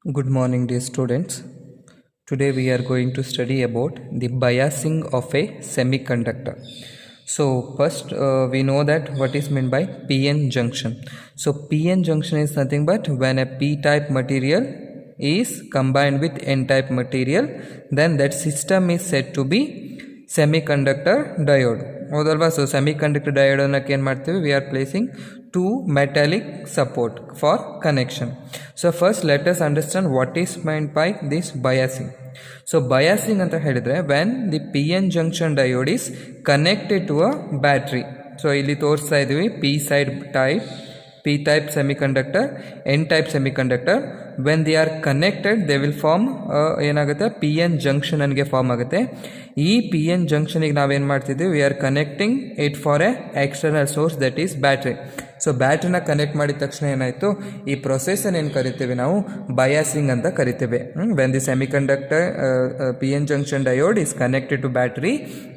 Good morning, dear students. Today we are going to study about the biasing of a semiconductor. So first we know that what is meant by PN junction. So PN junction is nothing but when a P-type material is combined with N-type material, then that system is said to be semiconductor diode. ಹೌದಲ್ವಾ? So semiconductor ಡಯೋಡನ್ನಕ್ಕೆ ಏನು ಮಾಡ್ತೀವಿ, we are placing two metallic support for connection. So first let us understand what is mind by this biasing. So biasing ಅಂತ ಹೇಳಿದರೆ when the P N junction diode is connected to a battery. So ಇಲ್ಲಿ ತೋರಿಸ್ತಾ ಇದ್ದೀವಿ P type semiconductor, N type semiconductor. When they are connected, they will form ಏನಾಗುತ್ತೆ, P N junction ಅನ್ಗೆ form ಆಗುತ್ತೆ. ಈ P N ಜಂಕ್ಷನಿಗೆ ನಾವೇನು ಮಾಡ್ತಿದ್ದೀವಿ, we are connecting it for a external source that is battery. So ಬ್ಯಾಟ್ರಿನ connect ಮಾಡಿದ ತಕ್ಷಣ ಏನಾಯಿತು, ಈ ಪ್ರೊಸೆಸನ್ನು ಏನು ಕರಿತೀವಿ ನಾವು, ಬಯಾಸಿಂಗ್ ಅಂತ ಕರಿತೇವೆ. When the semiconductor P N junction diode is connected to battery,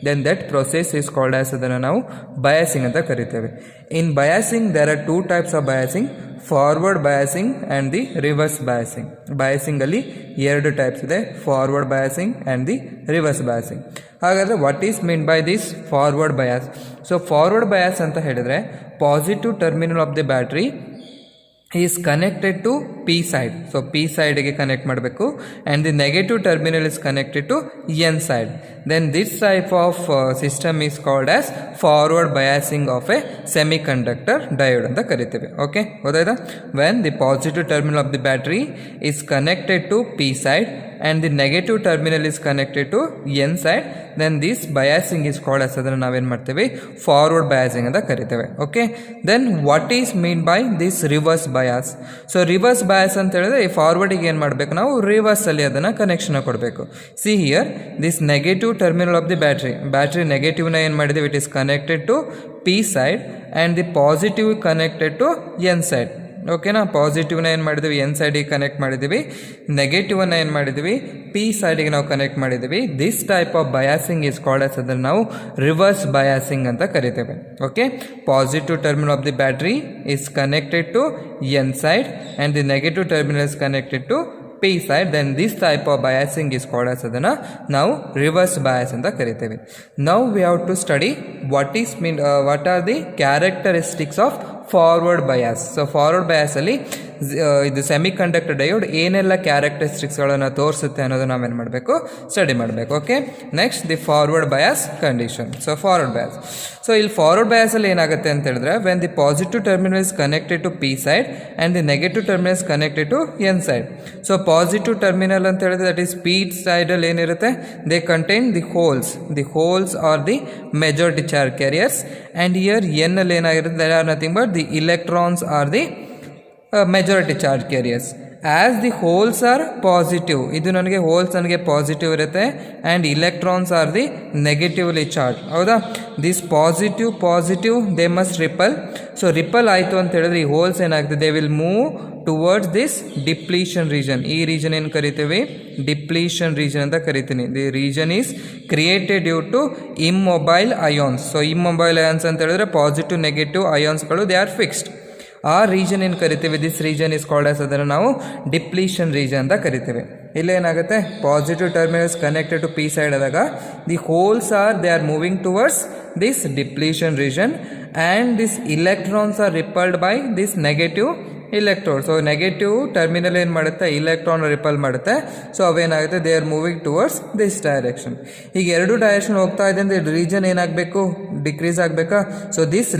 then that process is called as, ಅದನ್ನು ನಾವು ಬಯಾಸಿಂಗ್ ಅಂತ ಕರಿತೇವೆ. In biasing there are two types of biasing, forward biasing and the reverse biasing. ಬಯಾಸಿಂಗಲ್ಲಿ ಎರಡು types ಇದೆ, forward biasing and the reverse biasing. ಹಾಗಾದರೆ what is mean by this forward bias? So forward bias ಅಂತ ಹೇಳಿದರೆ positive terminal of the battery is connected to P side. So P ಸೈಡ್ಗೆ connect ಮಾಡಬೇಕು, and the negative terminal is connected to N side. Then this type of system is called as forward biasing of a semiconductor diode ಅಂತ ಕರಿತೇವೆ. Okay, ಗೊತ್ತಾಯ್ತಾ? When the positive terminal of the battery is connected to P side and the negative terminal is connected to N side, then this biasing is called as, ಅದನ್ನು ನಾವೇನು ಮಾಡ್ತೇವೆ, forward biasing ಅಂತ ಕರಿತೇವೆ. Okay, then what is mean by this reverse bias? So reverse bias ಅಂತ ಹೇಳಿದ್ರೆ ಈ ಫಾರ್ವರ್ಡಿಗೆ ಏನು ಮಾಡಬೇಕು, ನಾವು ರಿವರ್ಸಲ್ಲಿ ಅದನ್ನು ಕನೆಕ್ಷನ್ ಕೊಡಬೇಕು. See here this negative terminal of the battery ನೆಗೆಟಿವ್ನ ಏನು ಮಾಡಿದ್ದೀವಿ, it is connected to P side and the positive connected to N side. ಓಕೆನಾ? ಪಾಸಿಟಿವ್ನ ಏನು ಮಾಡಿದ್ದೀವಿ, ಎನ್ ಸೈಡಿಗೆ ಕನೆಕ್ಟ್ ಮಾಡಿದ್ದೀವಿ, ನೆಗೆಟಿವನ್ನು ಏನು ಮಾಡಿದ್ದೀವಿ, ಪಿ ಸೈಡಿಗೆ ನಾವು ಕನೆಕ್ಟ್ ಮಾಡಿದ್ದೀವಿ. This type of biasing is called as, ಅದನ್ನು ನಾವು ರಿವರ್ಸ್ ಬಯಾಸಿಂಗ್ ಅಂತ ಕರಿತೇವೆ. Okay, positive terminal of the battery is connected to N side and the negative terminal is connected to P side, then this type of biasing is called as, ಅದನ್ನು ನಾವು reverse bias ಅಂತ ಕರಿತೇವೆ. Now we have to study what are the characteristics of forward bias. So forward ಬಯಾಸಲ್ಲಿ ಇದು semiconductor diode ಏನೆಲ್ಲ ಕ್ಯಾರೆಕ್ಟರಿಸ್ಟಿಕ್ಸ್ಗಳನ್ನು ತೋರಿಸುತ್ತೆ ಅನ್ನೋದು ನಾವೇನು ಮಾಡಬೇಕು, ಸ್ಟಡಿ ಮಾಡಬೇಕು. Okay, next the forward bias condition. So forward bias, so ಇಲ್ಲಿ ಫಾರ್ವರ್ಡ್ ಬಯಾಸಲ್ಲಿ ಏನಾಗುತ್ತೆ ಅಂತ ಹೇಳಿದ್ರೆ, when the positive terminal is connected to P side and the negative terminal is connected to N side. So positive terminal ಅಂತ ಹೇಳಿದ್ರೆ that is P ಸೈಡಲ್ಲಿ ಏನಿರುತ್ತೆ, they contain the holes are the majority charge carriers, and here N ಅಲ್ಲಿ ಏನಾಗಿರುತ್ತೆ, there are nothing but the electrons are the majority charge carriers. As the holes are positive, ಇದು ನನಗೆ holes ನನಗೆ positive ಇರುತ್ತೆ, and electrons are the negatively charge. ಹೌದಾ? This positive they must repel. So repel ಆಯಿತು ಅಂತ ಹೇಳಿದ್ರೆ ಈ holes ಏನಾಗ್ತದೆ, they will move towards this depletion region. ಈ ರೀಜನ್ ಏನು ಕರಿತೀವಿ, ಡಿಪ್ಲೀಷನ್ ರೀಜನ್ ಅಂತ ಕರಿತೀನಿ. The region is created due to immobile ions. So immobile ions ಅಂತ ಹೇಳಿದ್ರೆ ಪಾಸಿಟಿವ್ ನೆಗೆಟಿವ್ ಅಯಾನ್ಸ್ಗಳು ದೇ ಆರ್ ಫಿಕ್ಸ್ಡ್. ಆ ರೀಜನ್ ಏನು ಕರಿತೀವಿ, this region is called as, ಅದನ್ನು ನಾವು ಡಿಪ್ಲೀಷನ್ ರೀಜನ್ ಅಂತ ಕರಿತೇವೆ. ಇಲ್ಲೇನಾಗುತ್ತೆ, positive terminals connected to P side ಆದಾಗ the holes they are moving towards this depletion region, and this electrons are repelled by this negative electron. So negative terminal ಏನು ಮಾಡುತ್ತೆ, electron repel ಮಾಡುತ್ತೆ. So ಅವೇನಾಗುತ್ತೆ, they are moving towards this direction. ಈಗ ಎರಡು direction ಹೋಗ್ತಾ ಇದೆ ಅಂದರೆ region ಏನಾಗಬೇಕು, ಡಿಕ್ರೀಸ್ ಆಗಬೇಕಾ? ಸೊ ದಿಸ್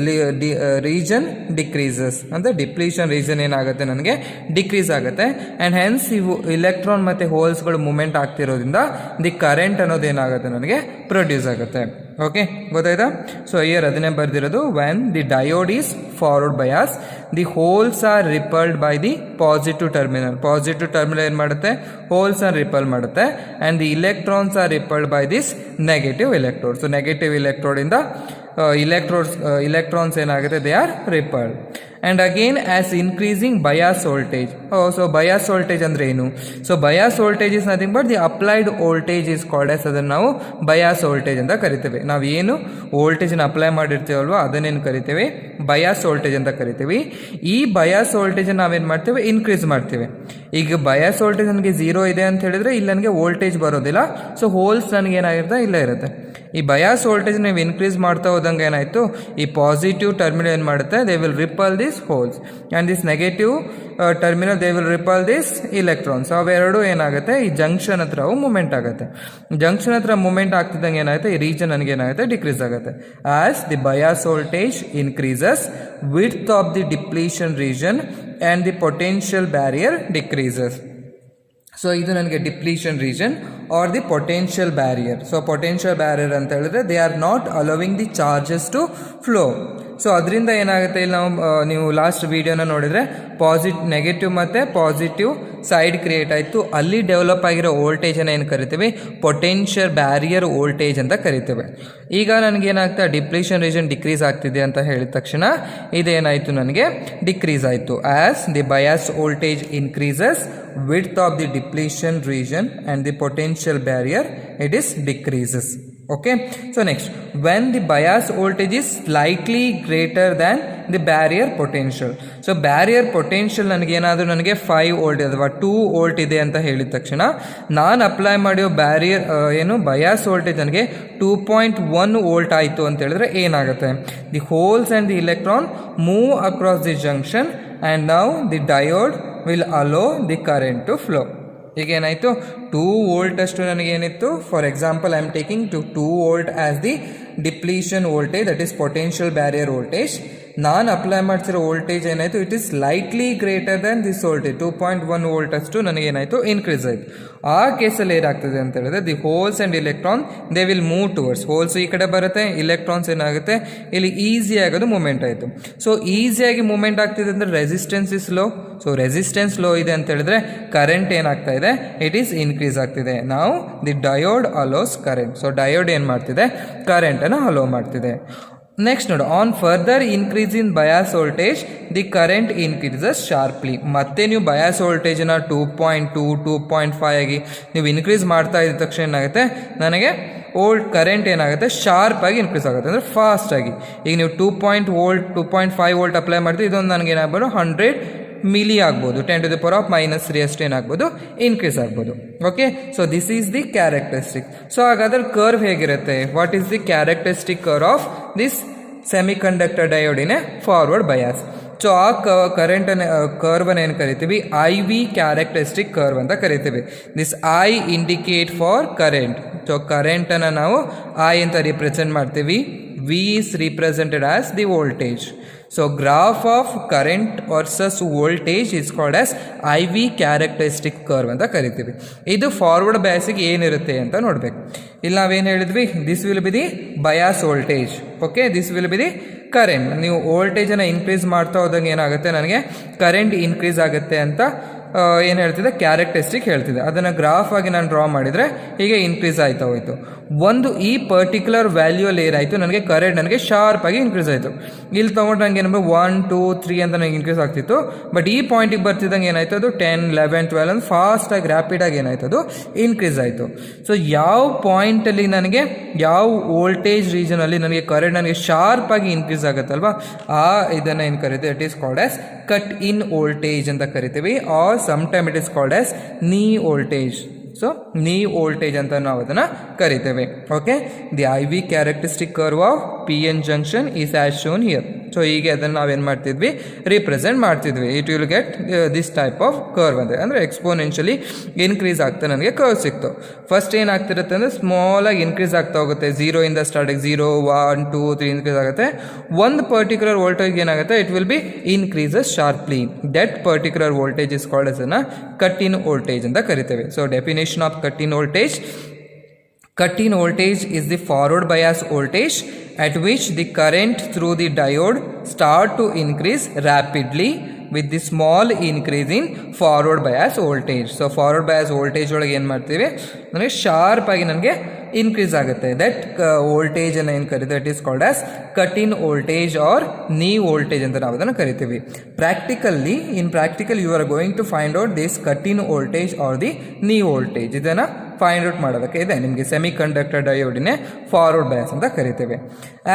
ರೀಜನ್ ಡಿಕ್ರೀಸಸ್ ಅಂದರೆ ಡಿಪ್ಲೀಷನ್ ರೀಜನ್ ಏನಾಗುತ್ತೆ, ನನಗೆ ಡಿಕ್ರೀಸ್ ಆಗುತ್ತೆ, ಆ್ಯಂಡ್ ಹೆನ್ಸ್ ಇವು ಇಲೆಕ್ಟ್ರಾನ್ ಮತ್ತು ಹೋಲ್ಸ್ಗಳು ಮೂಮೆಂಟ್ ಆಗ್ತಿರೋದ್ರಿಂದ ದಿ ಕರೆಂಟ್ ಅನ್ನೋದು ಏನಾಗುತ್ತೆ, ನನಗೆ ಪ್ರೊಡ್ಯೂಸ್ ಆಗುತ್ತೆ. ಓಕೆ, ಗೊತ್ತಾಯ್ತಾ? ಸೊ ಇಯರ್ ಅದನ್ನೇ ಬರೆದಿರೋದು, when the diode is forward bias, the holes are repelled by the positive terminal. Positive terminal ಏನು ಮಾಡುತ್ತೆ, ಹೋಲ್ಸ್ ಆರ್ ರಿಪಲ್ ಮಾಡುತ್ತೆ, and the electrons are repelled by this negative electrode. So negative ಎಲೆಕ್ಟ್ರೋಡಿಂದ electrons ಏನಾಗುತ್ತೆ, they are repelled, and again as increasing bias voltage. So bias voltage andre enu? So bias voltage is nothing but the applied voltage is called as, ಅದನ್ನು ನಾವು bias voltage ಅಂತ ಕರಿತೇವೆ. ನಾವು ಏನು voltage apply ಮಾಡಿರ್ತೀವಲ್ವ ಅದನ್ನೇನು ಕರಿತೇವೆ, bias voltage ಅಂತ ಕರಿತೀವಿ. ಈ ಬಯಾಸ್ ವೋಲ್ಟೇಜ್ ನಾವೇನು ಮಾಡ್ತೇವೆ, ಇನ್ಕ್ರೀಸ್ ಮಾಡ್ತೇವೆ. ಈಗ ಬಯಾಸ್ ವೋಲ್ಟೇಜ್ ನನಗೆ 0 ಇದೆ ಅಂತ ಹೇಳಿದ್ರೆ ಇಲ್ಲಿ ನನಗೆ ವೋಲ್ಟೇಜ್ ಬರೋದಿಲ್ಲ. ಸೊ ಹೋಲ್ಸ್ ನನಗೆ ಏನಾಗಿರುತ್ತೆ, ಇಲ್ಲೇ ಇರುತ್ತೆ. ಈ ಬಯಾಸ್ ವೋಲ್ಟೇಜ್ ನೀವು ಇನ್ಕ್ರೀಸ್ ಮಾಡ್ತಾ ಹೋದಂಗೆ ಏನಾಯಿತು, ಈ ಪಾಸಿಟಿವ್ ಟರ್ಮಿನಲ್ ಏನು ಮಾಡುತ್ತೆ, they will ripple this holes and this negative terminal they will ripple this electrons. ಅವೆರಡು ಏನಾಗುತ್ತೆ, ಈ ಜಂಕ್ಷನ್ ಹತ್ರ ಅವು ಮೂಮೆಂಟ್ ಆಗುತ್ತೆ. ಜಂಕ್ಷನ್ ಹತ್ರ ಮೂಮೆಂಟ್ ಆಗ್ತಿದ್ದಂಗೆ ಏನಾಗುತ್ತೆ, ಈ ರೀಜನ್ ನನಗೆ ಏನಾಗುತ್ತೆ, ಡಿಕ್ರೀಸ್ ಆಗುತ್ತೆ. As the bias voltage increases, width of the depletion region and the potential barrier decreases. So ಇದು ನನಗೆ depletion region are the potential barrier. So potential barrier ಅಂತ ಹೇಳಿದ್ರೆ they are not allowing the charges to flow. So ಅದರಿಂದ ಏನಾಗುತ್ತೆ, ಇಲ್ಲಿ ನಾವು ನೀವು last ವಿಡಿಯೋನ ನೋಡಿದರೆ ನೆಗೆಟಿವ್ ಮತ್ತು ಪಾಸಿಟಿವ್ ಸೈಡ್ ಕ್ರಿಯೇಟ್ ಆಯಿತು. ಅಲ್ಲಿ ಡೆವಲಪ್ ಆಗಿರೋ ವೋಲ್ಟೇಜನ್ನು ಏನು ಕರಿತೀವಿ, ಪೊಟೆನ್ಷಿಯಲ್ ಬ್ಯಾರಿಯರ್ ವೋಲ್ಟೇಜ್ ಅಂತ ಕರಿತೇವೆ. ಈಗ ನನಗೇನಾಗ್ತಾ, ಡಿಪ್ಲೀಷನ್ ರೀಜನ್ ಡಿಕ್ರೀಸ್ ಆಗ್ತಿದೆ ಅಂತ ಹೇಳಿದ ತಕ್ಷಣ ಇದೇನಾಯಿತು, ನನಗೆ ಡಿಕ್ರೀಸ್ ಆಯಿತು. As the bias voltage increases, width of the depletion region and the potential barrier, it is decreases. Okay, so next, when the bias voltage is slightly greater than the barrier potential. So barrier potential ನನಗೇನಾದರೂ ನನಗೆ 5 volt ಅಥವಾ 2 volt ಇದೆ ಅಂತ ಹೇಳಿದ ತಕ್ಷಣ ನಾನು apply ಮಾಡಿರೋ barrier ಏನು ಬಯಾಸ್ ವೋಲ್ಟೇಜ್ ನನಗೆ 2.1 ವೋಲ್ಟ್ ಆಯಿತು ಅಂತ ಹೇಳಿದ್ರೆ ಏನಾಗುತ್ತೆ, the holes and the electron move across the junction and now the diode will allow the current to flow. ಈಗ ಏನಾಯಿತು, 2 ವೋಲ್ಟ್ ಅಷ್ಟು ನನಗೇನಿತ್ತು, for example I am taking 2 volt as the depletion voltage, that is potential barrier voltage. ನಾನು apply ಮಾಡ್ತಿರೋ voltage ಏನಾಯಿತು, it is slightly greater than this voltage, 2.1 volt ಅಷ್ಟು ನನಗೇನಾಯಿತು, increase ಆಯಿತು. ಆ ಕೇಸಲ್ಲಿ ಏನಾಗ್ತದೆ ಅಂತ ಹೇಳಿದ್ರೆ, the holes and electron they will move towards, holes ಈ ಕಡೆ ಬರುತ್ತೆ, ಇಲೆಕ್ಟ್ರಾನ್ಸ್ ಏನಾಗುತ್ತೆ, ಇಲ್ಲಿ ಈಸಿ ಆಗೋದು ಮೂಮೆಂಟ್ ಆಯಿತು. ಸೊ ಈಸಿಯಾಗಿ ಮೂಮೆಂಟ್ ಆಗ್ತಿದೆ ಅಂದರೆ resistance is low. So resistance low ಇದೆ ಅಂತ ಹೇಳಿದ್ರೆ ಕರೆಂಟ್ ಏನಾಗ್ತಾ ಇದೆ, ಇಟ್ ಈಸ್ ಇನ್ಕ್ರೀಸ್ ಆಗ್ತಿದೆ. ನಾವು the diode allows current. So diode ಏನು ಮಾಡ್ತಿದೆ, ಕರೆಂಟನ್ನು ಅಲೋ ಮಾಡ್ತಿದೆ. ನೆಕ್ಸ್ಟ್ ನೋಡು, on further increase in bias voltage the current increases sharply. ಮತ್ತೆ ನೀವು ಬಯಾಸ್ ವೋಲ್ಟೇಜನ್ನ 2.2 2.5 ಆಗಿ ನೀವು ಇನ್ಕ್ರೀಸ್ ಮಾಡ್ತಾ ಇದ್ದ ತಕ್ಷಣ ಏನಾಗುತ್ತೆ, ನನಗೆ ಕರೆಂಟ್ ಏನಾಗುತ್ತೆ, ಶಾರ್ಪಾಗಿ ಇನ್ಕ್ರೀಸ್ ಆಗುತ್ತೆ, ಅಂದರೆ ಫಾಸ್ಟಾಗಿ. ಈಗ ನೀವು 2.5 ವೋಲ್ಟ್ ಅಪ್ಲೈ ಮಾಡ್ತೀವಿ, ಇದೊಂದು ನನಗೆ ಏನಾಗ್ಬೋದು 100 ಮಿಲಿ ಆಗ್ಬೋದು, 10⁻³ ಅಷ್ಟು ಏನಾಗ್ಬೋದು, ಇನ್ಕ್ರೀಸ್ ಆಗ್ಬೋದು. Okay, so this is the characteristic. So ಹಾಗಾದ್ರೆ ಕರ್ವ್ ಹೇಗಿರುತ್ತೆ, what is the characteristic curve of this semiconductor diode in a forward bias. So ಆ ಕರ್ವನ್ನ ಏನು ಕರಿತೀವಿ, IV ಕ್ಯಾರೆಕ್ಟರಿಸ್ಟಿಕ್ ಕರ್ವ್ ಅಂತ ಕರಿತೀವಿ. This I indicate for current. So ಕರೆಂಟನ್ನು ನಾವು I ಅಂತ ರಿಪ್ರೆಸೆಂಟ್ ಮಾಡ್ತೀವಿ. V is represented as the voltage. So graph of current versus voltage is called as IV characteristic curve ಅಂತ ಕರಿತೀವಿ. ಇದು ಫಾರ್ವರ್ಡ್ ಬಯಾಸಿಗೆ ಏನಿರುತ್ತೆ ಅಂತ ನೋಡಬೇಕು. ಇಲ್ಲಿ ನಾವೇನು ಹೇಳಿದ್ವಿ, this will be the bias voltage. Okay, this will be the current. ನೀವು ವೋಲ್ಟೇಜನ್ನು ಇನ್ಕ್ರೀಸ್ ಮಾಡ್ತಾ ಹೋದಂಗೆ ಏನಾಗುತ್ತೆ, ನನಗೆ ಕರೆಂಟ್ ಇನ್ಕ್ರೀಸ್ ಆಗುತ್ತೆ ಅಂತ ಏನು ಹೇಳ್ತಿದೆ, ಕ್ಯಾರೆಕ್ಟರಿಸ್ಟಿಕ್ ಹೇಳ್ತಿದೆ. ಅದನ್ನು ಗ್ರಾಫ್ ಆಗಿ ನಾನು ಡ್ರಾ ಮಾಡಿದರೆ ಹೀಗೆ ಇನ್ಕ್ರೀಸ್ ಆಯ್ತಾ ಹೋಯಿತು. ಒಂದು ಈ ಪರ್ಟಿಕ್ಯುಲರ್ ವ್ಯಾಲ್ಯೂಲ್ಲಿ ಏನಾಯಿತು, ನನಗೆ ಕರೆಂಟ್ ನನಗೆ ಶಾರ್ಪಾಗಿ ಇನ್ಕ್ರೀಸ್ ಆಯಿತು. ಇಲ್ಲಿ ತೊಗೊಂಡು ನನಗೆ ಏನಂದ್ರೆ 1 2 3 ಅಂತ ನನಗೆ ಇನ್ಕ್ರೀಸ್ ಆಗ್ತಿತ್ತು. ಬಟ್ ಈ ಪಾಯಿಂಟಿಗೆ ಬರ್ತಿದ್ದಂಗೆ ಏನಾಯಿತು, ಅದು 10 11 12 ಅಂತ ಫಾಸ್ಟಾಗಿ ರ್ಯಾಪಿಡಾಗಿ ಏನಾಯಿತು, ಅದು ಇನ್ಕ್ರೀಸ್ ಆಯಿತು. ಸೊ ಯಾವ ಪಾಯಿಂಟಲ್ಲಿ ನನಗೆ ಯಾವ ವೋಲ್ಟೇಜ್ ರೀಜನಲ್ಲಿ ನನಗೆ ಕರೆಂಟ್ ನನಗೆ ಶಾರ್ಪಾಗಿ ಇನ್ಕ್ರೀಸ್ ಆಗುತ್ತಲ್ವ, ಆ ಇದನ್ನು ಏನು ಕರಿತೀವಿ, it is called as cut in voltage ಅಂತ ಕರಿತೀವಿ. Or sometime it is called as knee voltage. So knee voltage ಅಂತ ನಾವು ಅದನ್ನು ಕರಿತೇವೆ. Okay, the IV characteristic curve of PN junction is as shown here. So ಹೀಗೆ ಅದನ್ನು ನಾವೇನು ಮಾಡ್ತಿದ್ವಿ, ರಿಪ್ರೆಸೆಂಟ್ ಮಾಡ್ತಿದ್ವಿ. It will get this type of curve ಅಂತ, ಅಂದರೆ ಎಕ್ಸ್ಪೋನೆನ್ಷಿಯಲಿ ಇನ್ಕ್ರೀಸ್ ಆಗ್ತಾ ನನಗೆ ಕರ್ವ್ ಸಿಕ್ತು. ಫಸ್ಟ್ ಏನಾಗ್ತಿರುತ್ತೆ ಅಂದರೆ ಸ್ಮಾಲಾಗಿ ಇನ್ಕ್ರೀಸ್ ಆಗ್ತಾ ಹೋಗುತ್ತೆ, 0 ಇಂದ ಸ್ಟಾರ್ಟ್ ಆಗಿ 0 1 2 3 ಇನ್ಕ್ರೀಸ್ ಆಗುತ್ತೆ. ಒಂದು ಪರ್ಟಿಕ್ಯುಲರ್ ವೋಲ್ಟೇಜ್ ಏನಾಗುತ್ತೆ, it will be increases sharply. That particular voltage is called as ಅನ್ನ ಕಟ್ ಇನ್ ವೋಲ್ಟೇಜ್ ಅಂತ ಕರಿತೇವೆ. So definition of cut in voltage: cut in voltage is the forward bias voltage at which the current through the diode start to increase rapidly with the small increase in forward bias voltage. So forward bias voltage ಒಳಗೆ ಏನು ಮಾಡ್ತೀವಿ, ನನಗೆ sharp ಆಗಿ ನನಗೆ increase ಆಗುತ್ತೆ. That voltage ಅನ್ನು ಏನು ಕರೀತೀವಿ, it is called as cut in voltage or knee voltage ಅಂತ ನಾವು ಅದನ್ನು ಕರಿತೀವಿ. In practical you are going to find out this cut in voltage or the knee voltage. ಇದನ್ನು ಫೈಂಡ್ ಔಟ್ ಮಾಡೋದಕ್ಕೆ ಇದೆ ನಿಮಗೆ ಸೆಮಿ ಕಂಡಕ್ಟರ್ ಡಯೋಡಿನೇ ಫಾರ್ವರ್ಡ್ ಬಯಾಸ್ ಅಂತ ಕರಿತೇವೆ.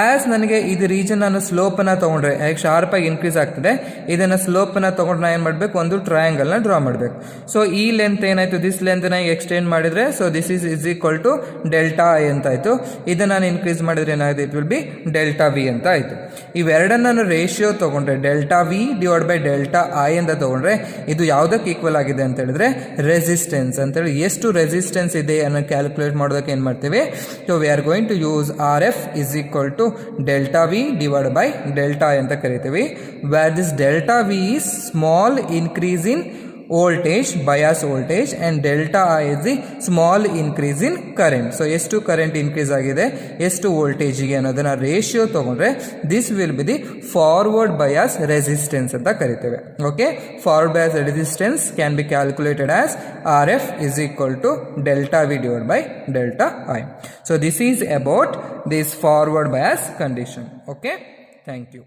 ಆ್ಯಸ್ ನನಗೆ ಇದು ರೀಜನ್ ನಾನು ಸ್ಲೋಪನ್ನು ತೊಗೊಂಡ್ರೆ ಶಾರ್ಪಾಗಿ ಇನ್ಕ್ರೀಸ್ ಆಗ್ತದೆ, ಇದನ್ನು ಸ್ಲೋಪನ್ನು ತೊಗೊಂಡು ನಾನು ಏನು ಮಾಡಬೇಕು, ಒಂದು ಟ್ರಯಾಂಗಲ್ನ ಡ್ರಾ ಮಾಡಬೇಕು. ಸೊ ಈ ಲೆಂತ್ ಏನಾಯಿತು, ದಿಸ್ ಲೆಂತ್ನ ಎಕ್ಸ್ಟೆಂಡ್ ಮಾಡಿದರೆ so this is equal to delta I ಅಂತ ಆಯಿತು. ಇದನ್ನು ನಾನು ಇನ್ಕ್ರೀಸ್ ಮಾಡಿದರೆ ಏನಾಯಿತು, it will be delta V ಅಂತ ಆಯಿತು. ಇವೆರಡನ್ನ ನಾನು ರೇಷಿಯೋ ತೊಗೊಂಡ್ರೆ delta V divide by delta I ಅಂತ ತೊಗೊಂಡ್ರೆ ಇದು ಯಾವುದಕ್ಕೆ ಈಕ್ವಲ್ ಆಗಿದೆ ಅಂತ ಹೇಳಿದ್ರೆ ರೆಸಿಸ್ಟೆನ್ಸ್ ಅಂತೇಳಿ. ಎಷ್ಟು ರೆಸಿಸ್ಟೆನ್ಸ್ ಇದೆ ಅನ್ನೋ ಕ್ಯಾಲ್ಕುಲೇಟ್ ಮಾಡೋದಕ್ಕೆ ಏನು ಮಾಡ್ತೀವಿ, so we are going to use R F is equal to delta V divide by delta I ಅಂತ ಕರಿತೀವಿ. Where this delta V is small increase in voltage, bias voltage, and delta I is the small increase in current. So ಎಷ್ಟು current increase ಆಗಿದೆ, ಎಷ್ಟು ವೋಲ್ಟೇಜಿಗೆ ಅನ್ನೋದನ್ನ ratio ತಗೊಂಡ್ರೆ this will be the forward bias resistance ಅಂತ ಕರಿತೇವೆ. Okay, forward bias resistance can be calculated as R F is equal to delta V divide by delta I. So this is about this forward bias condition. Okay, thank you.